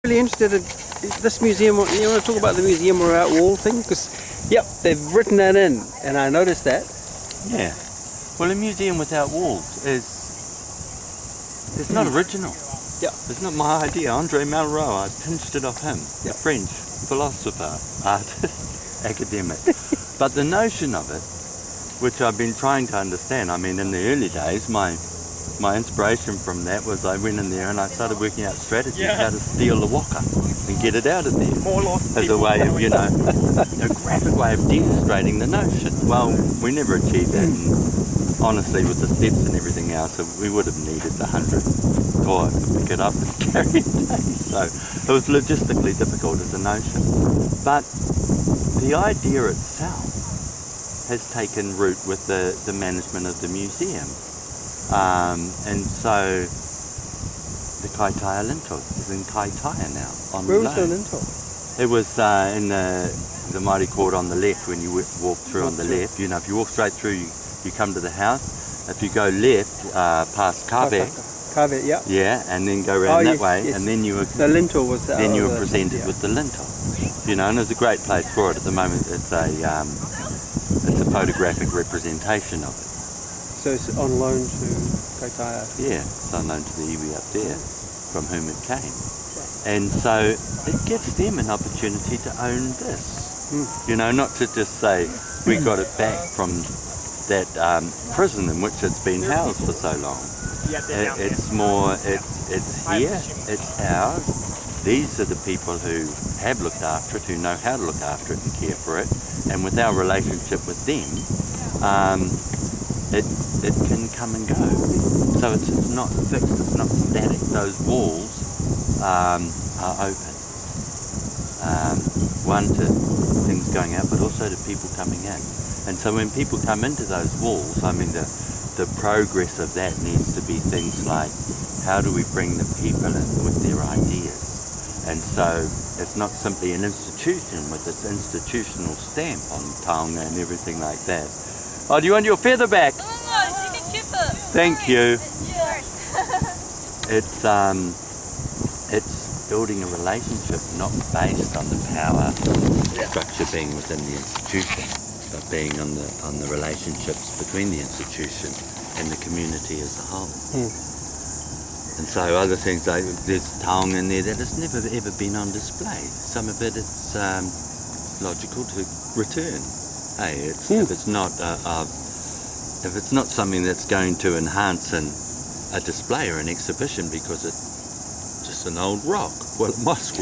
Really interested in this museum. You want to talk about the museum or art wall thing? Because, yep, they've written that in, and I noticed that. Yeah. Well, a museum without walls it's not original. Yeah. It's not my idea. Andre Malraux, I pinched it off him, Yeah. a French philosopher, artist, academic. But the notion of it, which I've been trying to understand, I mean, in the early days, my inspiration from that was I went in there and I started working out strategies how to steal the waka and get it out of there as a way of, a graphic way of demonstrating the notion. Well, we never achieved that, and honestly, with the steps and everything else, we would have needed 100 toa to pick it up and carry it away. So it was logistically difficult as a notion. But the idea itself has taken root with the management of the museum. And so the Kaitaia lintel is in Kaitaia now on Where loan. was the lintel? It was in the Māori court on the left when you walk through on the left. You know, if you walk straight through, you come to the house. If you go left past Kawe, yeah. yeah, and then go around that way, yes. and then you were The lintel was then you were presented with the lintel. And it's a great place for it at the moment. It's a photographic representation of it. So it's on loan to Kaitaia. Yeah, it's on loan to the iwi up there, from whom it came. And so it gives them an opportunity to own this. Not to just say, we got it back from that prison in which it's been housed for so long. It's more, it's here, it's ours. These are the people who have looked after it, who know how to look after it and care for it. And with our relationship with them, it can come and go. So it's not fixed, it's not static. Those walls are open. One, to things going out, but also to people coming in. And so when people come into those walls, I mean, the progress of that needs to be things like, how do we bring the people in with their ideas? And so it's not simply an institution with its institutional stamp on taonga and everything like that. Oh, do you want your feather back? No, you can keep it. Thank you. Yes. It's building a relationship not based on the power structure being within the institution, but being on the relationships between the institution and the community as a whole. And so other things like there's taonga in there that has never ever been on display. Some of it it's logical to return. Hey, if it's not something that's going to enhance a display or an exhibition because it's just an old rock, well, it must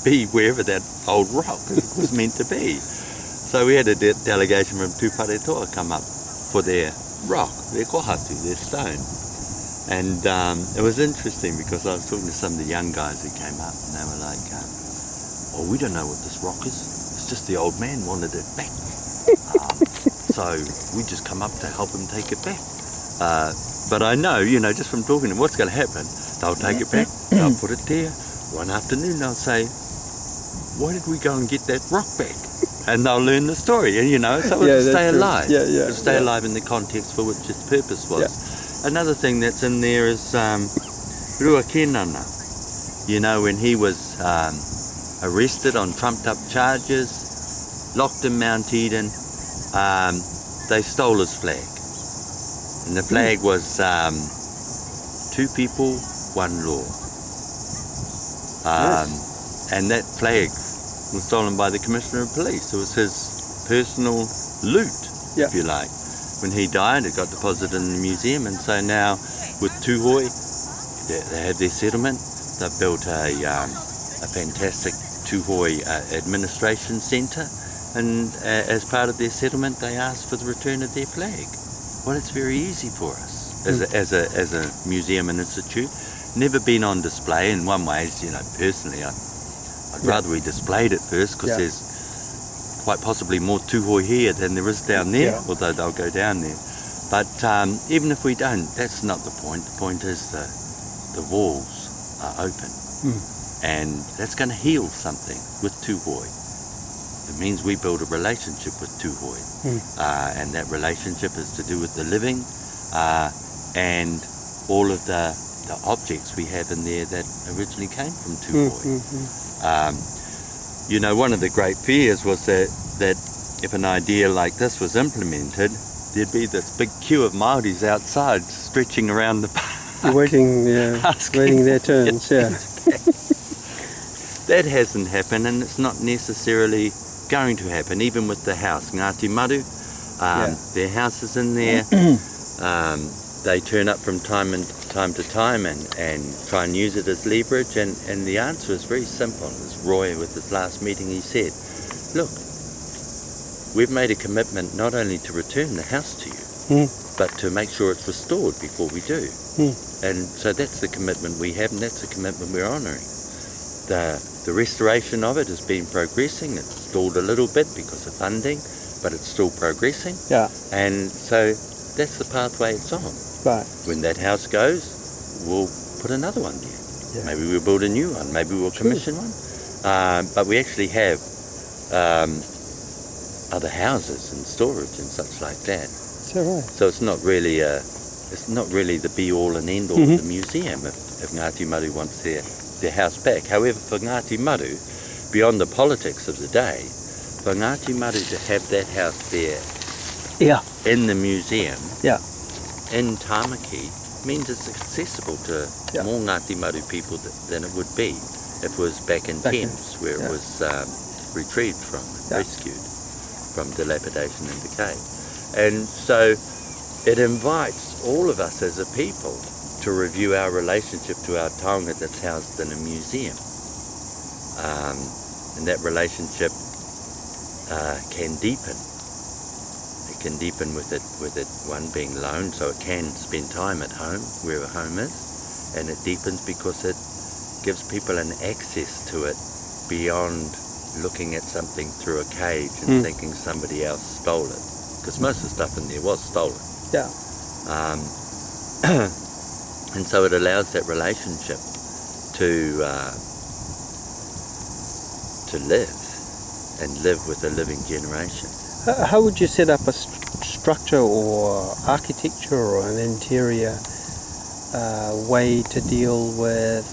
be wherever that old rock was meant to be. So we had a delegation from Tupare Toa come up for their rock, their kohatu, their stone. And it was interesting because I was talking to some of the young guys who came up and they were like, oh, we don't know what this rock is. It's just the old man wanted it back. So we just come up to help him take it back. But I know, just from talking to them, what's going to happen? They'll take it back, they'll put it there. One afternoon they'll say, why did we go and get that rock back? And they'll learn the story, so it'll stay alive. It'll stay alive in the context for which its purpose was. Yeah. Another thing that's in there is Ruakenana. When he was arrested on trumped up charges, locked in Mount Eden, they stole his flag. And the flag was 2 people, 1 law. And that flag was stolen by the Commissioner of Police. It was his personal loot, if you like. When he died, it got deposited in the museum, and so now with Tuhoi, they have their settlement. They've built a fantastic Tuhoi administration centre, and as part of their settlement, they asked for the return of their flag. Well, it's very easy for us as a museum and institute. Never been on display. In one way, personally, I'd rather we displayed it first because there's quite possibly more tuhoi here than there is down there, although they'll go down there. But even if we don't, that's not the point. The point is the walls are open, and that's going to heal something with tuhoi. It means we build a relationship with tuhoi, and that relationship is to do with the living and all of the the objects we have in there that originally came from Turei. You know, one of the great fears was that if an idea like this was implemented, there'd be this big queue of Māoris outside stretching around the park. Waiting their turns, yeah. That hasn't happened, and it's not necessarily going to happen, even with the house. Ngāti Maru, their house is in there. They turn up from time to time and try and use it as leverage, and the answer is very simple. As Roy, with his last meeting, he said, look, we've made a commitment not only to return the house to you, but to make sure it's restored before we do. And so that's the commitment we have, and that's the commitment we're honouring. The restoration of it has been progressing. It's stalled a little bit because of funding, but it's still progressing. Yeah. And so that's the pathway it's on. Right. When that house goes, we'll put another one there. Yeah. Maybe we'll build a new one. Maybe we'll commission one. But we actually have other houses and storage and such like that. Is that right? So it's not really the be all and end all of the museum if Ngāti Maru wants their house back. However, for Ngāti Maru, beyond the politics of the day, for Ngāti Maru to have that house there in the museum, in Tāmaki, means it's accessible to more Ngāti Maru people than it would be if it was back in Thames, where it was retrieved from, rescued from dilapidation and decay. And so it invites all of us as a people to review our relationship to our taonga that's housed in a museum. And that relationship can deepen. It can deepen with it one being loaned, so it can spend time at home, wherever home is, and it deepens because it gives people an access to it beyond looking at something through a cage and thinking somebody else stole it. Because most of the stuff in there was stolen. Yeah. And so it allows that relationship to live, and live with a living generation. How would you set up a structure or architecture or an interior way to deal with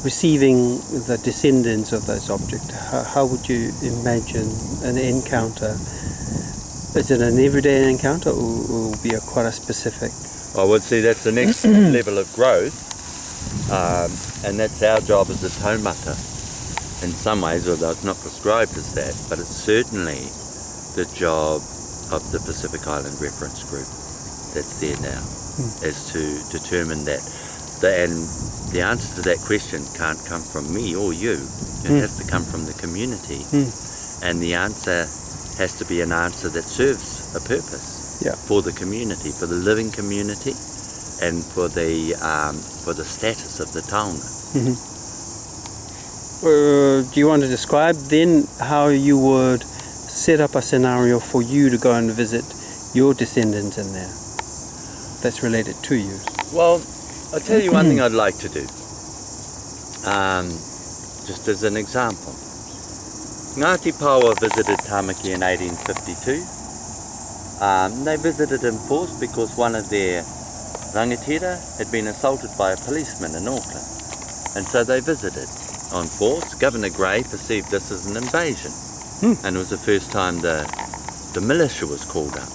receiving the descendants of those objects? How would you imagine an encounter? Is it an everyday encounter, or will be quite a specific? I would say that's the next level of growth, and that's our job as a taumata. In some ways, although it's not prescribed as that, but it's certainly the job of the Pacific Island Reference Group that's there now, is to determine that. And the answer to that question can't come from me or you. It has to come from the community. And the answer has to be an answer that serves a purpose for the community, for the living community, and for the status of the taonga. Do you want to describe then how you would set up a scenario for you to go and visit your descendants in there that's related to you? Well, I'll tell you one thing I'd like to do, just as an example. Ngāti Paua visited Tāmaki in 1852. They visited in force because one of their rangatira had been assaulted by a policeman in Auckland. And so they visited on force. Governor Gray perceived this as an invasion. And it was the first time the militia was called up.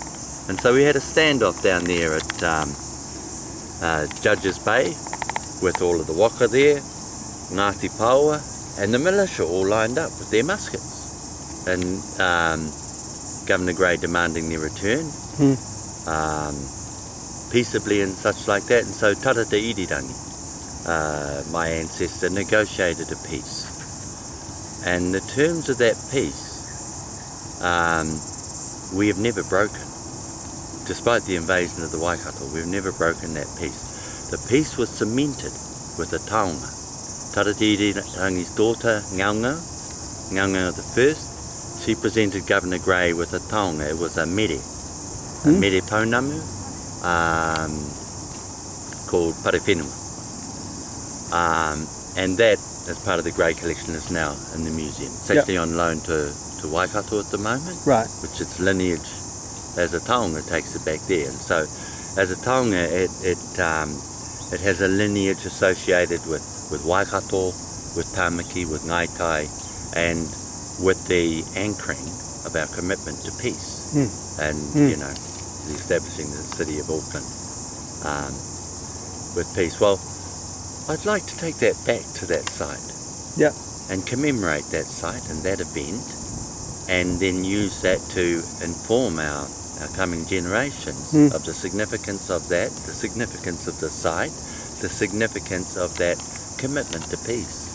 And so we had a standoff down there at Judges Bay with all of the waka there, Ngāti Paua, and the militia all lined up with their muskets. And Governor Gray demanding their return, peaceably and such like that. And so Tarata Irirangi, my ancestor, negotiated a peace. And the terms of that peace, we have never broken. Despite the invasion of the Waikato, we've never broken that peace. The peace was cemented with a taonga. Tarata Irirangi's daughter, Ngaungau the first, she presented Governor Gray with a taonga. It was a mere pounamu, called Parewhenua. And that, as part of the Gray collection, is now in the museum. It's actually on loan to Waikato at the moment, right? Which its lineage as a taonga takes it back there. And so as a taonga, it has a lineage associated with Waikato, with Tāmaki, with Ngaitai, and with the anchoring of our commitment to peace. And, you know, the establishing the city of Auckland with peace. Well, I'd like to take that back to that site. Yeah. And commemorate that site and that event, and then use that to inform our coming generations of the significance of that, the significance of the site, the significance of that commitment to peace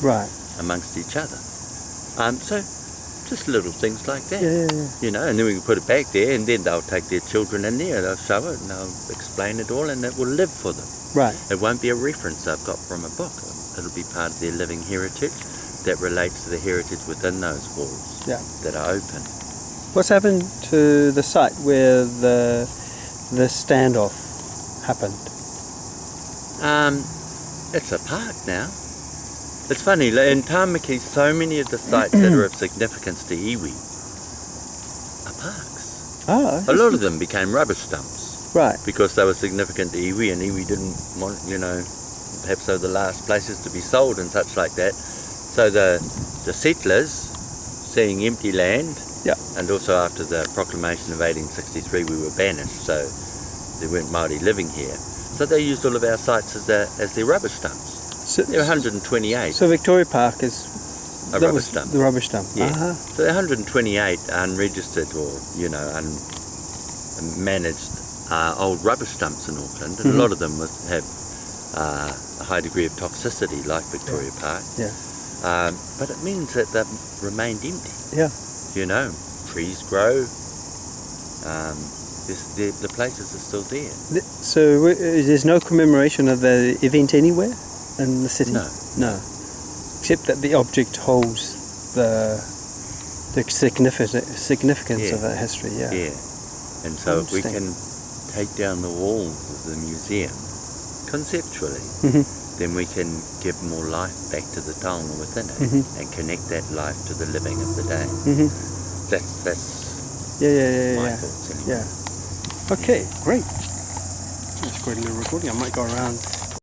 amongst each other. So just little things like that, you know, and then we can put it back there, and then they'll take their children in there, they'll show it, and they'll explain it all, and it will live for them. It won't be a reference they've got from a book. It'll be part of their living heritage that relates to the heritage within those walls that are open. What's happened to the site where the standoff happened? It's a park now. It's funny, in Tāmaki, so many of the sites that are of significance to iwi are parks. A lot of them became rubbish dumps. Because they were significant to iwi, and iwi didn't want, you know, perhaps they were the last places to be sold and such like that. So the settlers, seeing empty land, and also after the proclamation of 1863 we were banished, so there weren't Māori living here. So they used all of our sites as their rubbish dumps. So, there were 128. So Victoria Park is a rubbish dump. The rubbish dump. Yeah. So there are 128 unregistered or, you know, unmanaged old rubbish dumps in Auckland, and a lot of them have a high degree of toxicity, like Victoria Park. But it means that they've remained empty. You know, trees grow. The places are still there. So there's no commemoration of the event anywhere in the city? No. Except that the object holds the significance of that history. And so if we can take down the walls of the museum conceptually, then we can give more life back to the taonga within it and connect that life to the living of the day. That's my thoughts anyway. Okay, great. That's a great little recording. I might go around